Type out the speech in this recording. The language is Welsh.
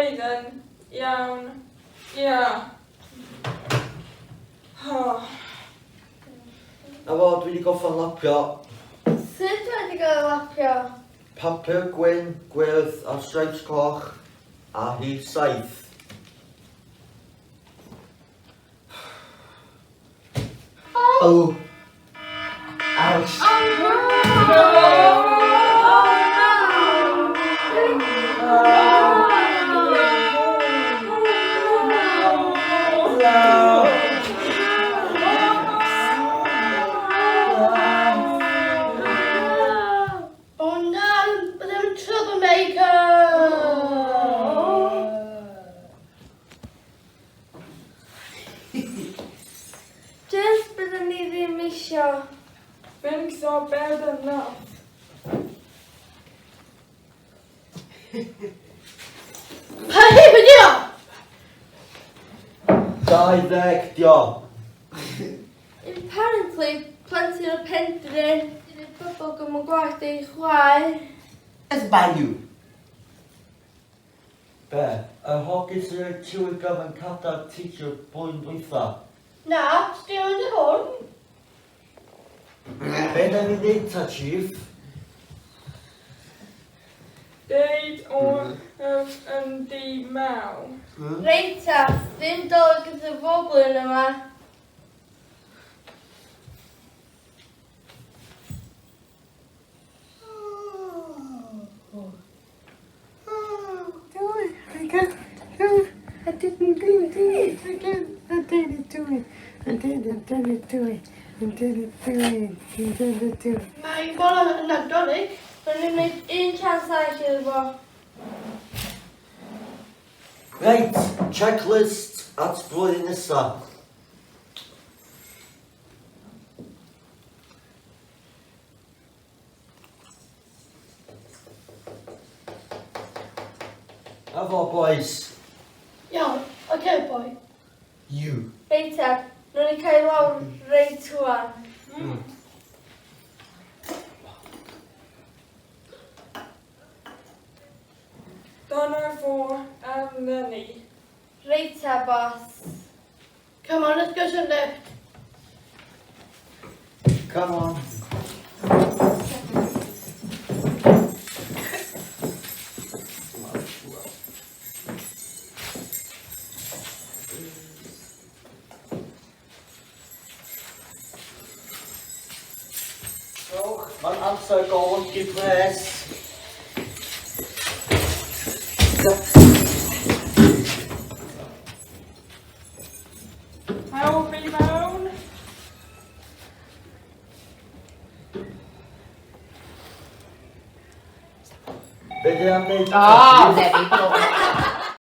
Okay then. Iawn. Ia. Na fo, dwi wedi goffan lapio Sut wedi gael lapio? papur gwyn, gwyrdd a stripes coch a hi saith. Oh! Ouch! Oh no, but I'm a troublemaker. Just byddwn ni ddim isio. Think so bad enough. Hei, be di o? 20 dio. Apparently, plentyn o pendrin. Dydy'r bobl gymryd gwaith ei chwaer. Ys banw. Be? Y hogyn sy'n rhaid tiwyr gafon cadar teacher blwyddyn dwytha. Na, stiw yn y hwn. Be da ni ddeud ta, chief? Deud o'n yn di mewn. Reita, ddim dol gyda foblin yma. I didn't do it again. I didn't do it. I didn't do it. I didn't do it. I didn't do it. Mae bol yn nadolig. Rwy'n ni'n gwneud un chance arall iddo fo. Right, checklist at blwyddyn nesa. Na fo, boys. Iawn, oce boi. You. Reita, nhw'n ni cael lawr reit hwan. Dyna fo am nynnu. Reita, boss. Come on, let's go to the lift. Come on. So, mae'n amser golygu pres. Help me mewn. Be di am deud? Oh, there we go.